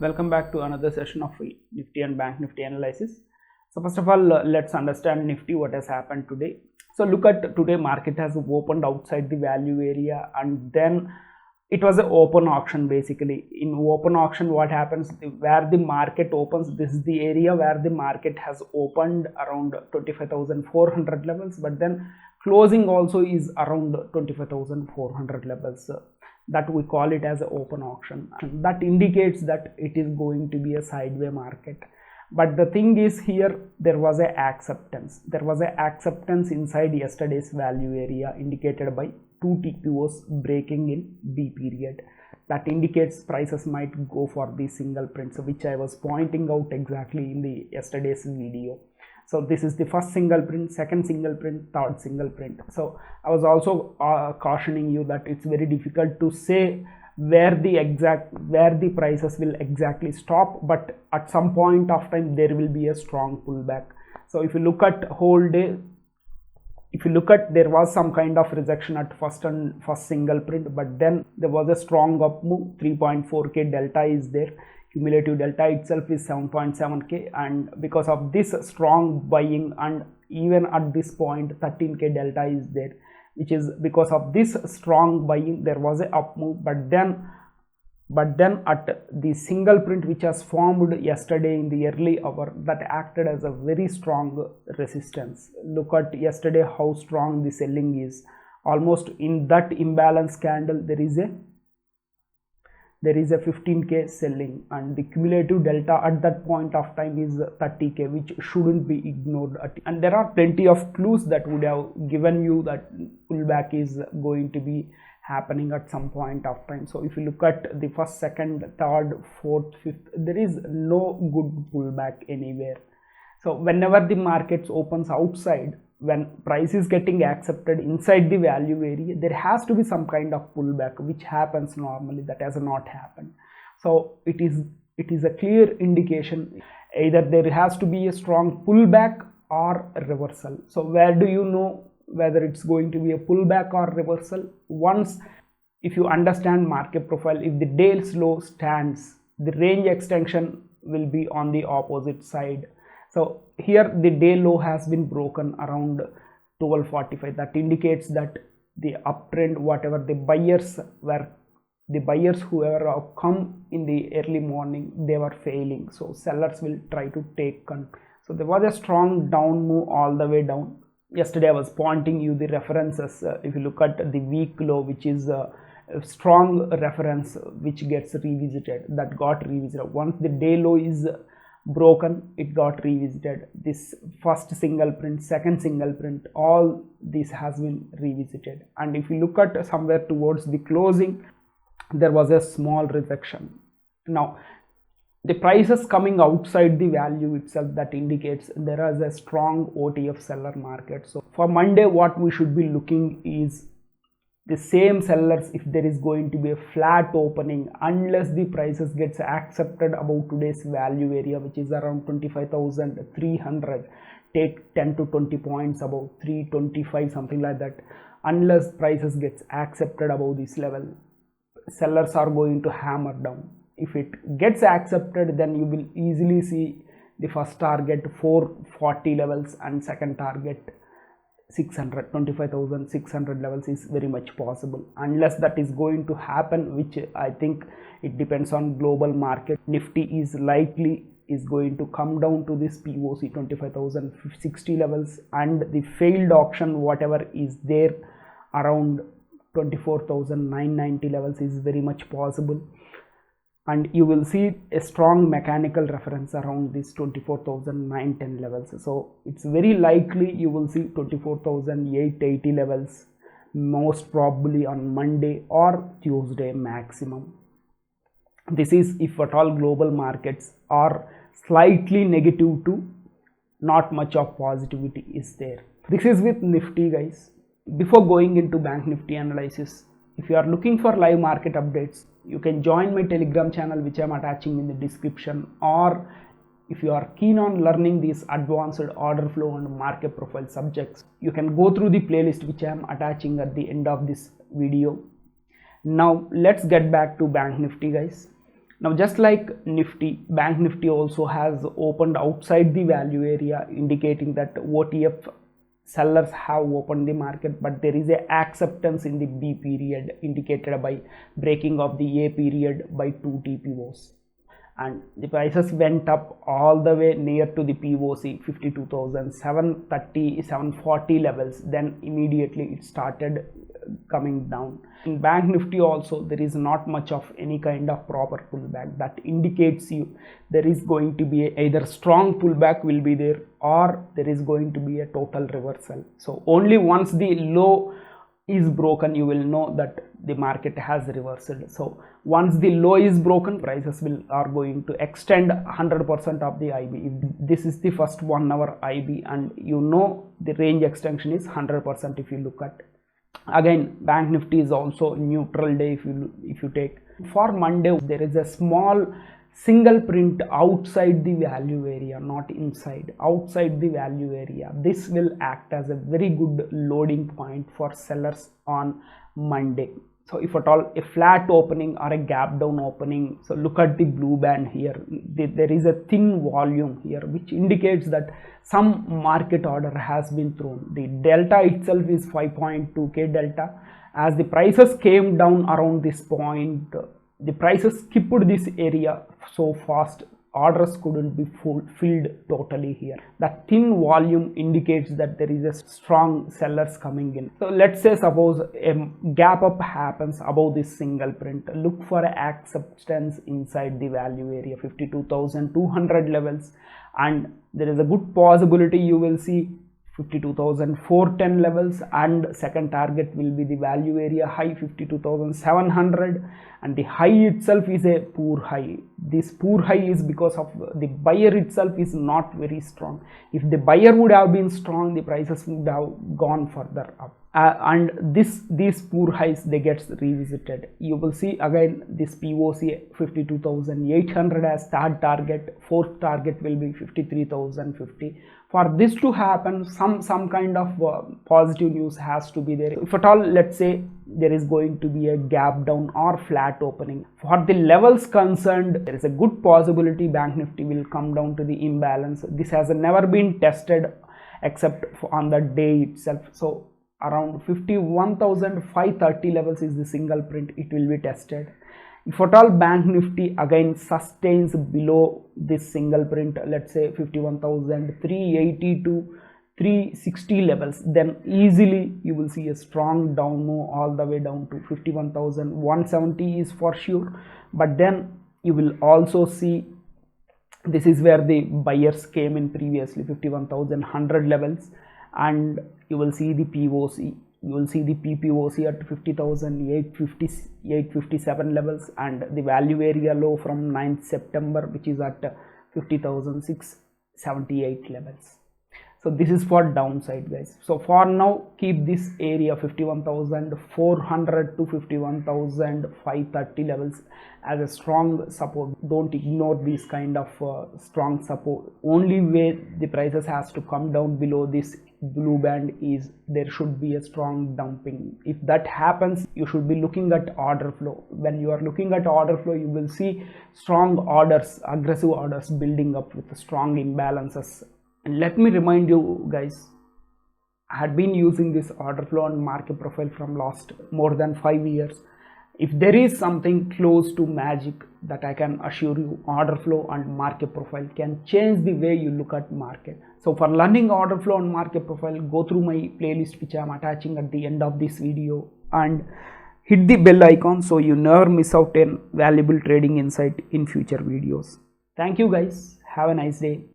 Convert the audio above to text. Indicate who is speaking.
Speaker 1: Welcome back to another session of Nifty and Bank Nifty analysis. So first of all, let's understand Nifty, what has happened today. So look at today, market has opened outside the value area and then it was an open auction. Basically in open auction, what happens, where the market opens, this is the area where the market has opened around 25,400 levels, but then closing also is around 25,400 levels. That we call it as an open auction. That indicates that it is going to be a sideways market. But the thing is, here there was an acceptance. There was an acceptance inside yesterday's value area indicated by two TQOs breaking in B period. That indicates prices might go for the single prints, which I was pointing out exactly in the yesterday's video. So this is the first single print, second single print, third single print. So I was also cautioning you that it's very difficult to say where the prices will exactly stop, but at some point of time there will be a strong pullback. So if you look at whole day, there was some kind of rejection at first single print, but then there was a strong up move. 3.4k delta is there. Cumulative delta itself is 7.7k, and because of this strong buying, and even at this point 13k delta is there, which is because of this strong buying there was a up move. But then at the single print which has formed yesterday in the early hour, that acted as a very strong resistance. Look at yesterday how strong the selling is. Almost in that imbalance candle there is a 15k selling, and the cumulative delta at that point of time is 30k, which shouldn't be ignored. And there are plenty of clues that would have given you that pullback is going to be happening at some point of time. So if you look at the first, second, third, fourth, fifth, there is no good pullback anywhere. So whenever the markets opens outside, when price is getting accepted inside the value area, there has to be some kind of pullback, which happens normally. That has not happened. So it is a clear indication either there has to be a strong pullback or a reversal. So where do you know whether it's going to be a pullback or reversal? Once, if you understand market profile, if the Dale's low stands, the range extension will be on the opposite side. So here the day low has been broken around 12:45. That indicates that the uptrend, whatever the buyers whoever have come in the early morning, they were failing. So sellers will try to take control. So there was a strong down move all the way down. Yesterday I was pointing you the references. If you look at the week low, which is a strong reference which gets revisited, that got revisited. Once the day low is broken, it got revisited. This first single print, second single print, all this has been revisited. And if you look at somewhere towards the closing, there was a small rejection. Now the prices coming outside the value itself, that indicates there is a strong OTF seller market. So for Monday, what we should be looking is the same sellers. If there is going to be a flat opening, unless the prices gets accepted above today's value area, which is around 25,300, take 10 to 20 points above 325, something like that. Unless prices gets accepted above this level, sellers are going to hammer down. If it gets accepted, then you will easily see the first target 440 levels and second target 25,600 levels is very much possible. Unless that is going to happen, which I think it depends on global market, Nifty is going to come down to this POC 25,060 levels, and the failed auction whatever is there around 24,990 levels is very much possible. And you will see a strong mechanical reference around this 24,910 levels. So it's very likely you will see 24,880 levels, most probably on Monday or Tuesday maximum. This is if at all global markets are slightly negative to not much of positivity is there. This is with Nifty, guys. Before going into Bank Nifty analysis, if you are looking for live market updates, you can join my Telegram channel, which I am attaching in the description. Or if you are keen on learning these advanced order flow and market profile subjects, you can go through the playlist which I am attaching at the end of this video. Now let's get back to Bank Nifty, guys. Now just like Nifty, Bank Nifty also has opened outside the value area, indicating that OTF sellers have opened the market, but there is a acceptance in the B period indicated by breaking of the A period by 2 TPOs, and the prices went up all the way near to the POC 52,730 740 levels. Then immediately it started coming down. In Bank Nifty also there is not much of any kind of proper pullback. That indicates you there is going to be either strong pullback will be there, or there is going to be a total reversal. So only once the low is broken you will know that the market has reversed. So once the low is broken, prices are going to extend 100% of the IB. If this is the first 1 hour IB, and you know the range extension is 100%. If you look at again, Bank Nifty is also neutral day. If you take for Monday, there is a small single print outside the value area, not inside, outside the value area. This will act as a very good loading point for sellers on Monday. So if at all a flat opening or a gap down opening, so look at the blue band here. There is a thin volume here, which indicates that some market order has been thrown. The delta itself is 5.2k delta. As the prices came down around this point, the prices skipped this area so fast, orders couldn't be filled totally here. That thin volume indicates that there is a strong sellers coming in. So let's say suppose a gap up happens above this single print, look for acceptance inside the value area 52,200 levels, and there is a good possibility you will see 52,410 levels, and second target will be the value area high 52,700, and the high itself is a poor high. This poor high is because of the buyer itself is not very strong. If the buyer would have been strong, the prices would have gone further up. And these poor highs, they get revisited. You will see again this POC 52,800 as third target, fourth target will be 53,050. For this to happen, some kind of positive news has to be there. If at all, let's say there is going to be a gap down or flat opening, for the levels concerned, there is a good possibility Bank Nifty will come down to the imbalance. This has never been tested except on the day itself. So around 51,530 levels is the single print, it will be tested. If at all Bank Nifty again sustains below this single print, let's say 51,380 to 360 levels, then easily you will see a strong down move all the way down to 51,170 is for sure. But then you will also see this is where the buyers came in previously, 51,100 levels, and you will see the POC, you will see the PPOC at 50,857 levels, and the value area low from 9th September, which is at 50,678 levels. So this is for downside, guys. So for now, keep this area 51,400 to 51,530 levels as a strong support. Don't ignore these kind of strong support. Only way the prices has to come down below this blue band is there should be a strong dumping. If that happens, you should be looking at order flow. When you are looking at order flow, you will see strong orders, aggressive orders building up with strong imbalances. And let me remind you guys, I had been using this order flow and market profile from last more than 5 years. If there is something close to magic, that I can assure you, order flow and market profile can change the way you look at market. So for learning order flow and market profile, go through my playlist which I am attaching at the end of this video, and hit the bell icon so you never miss out on valuable trading insight in future videos. Thank you guys. Have a nice day.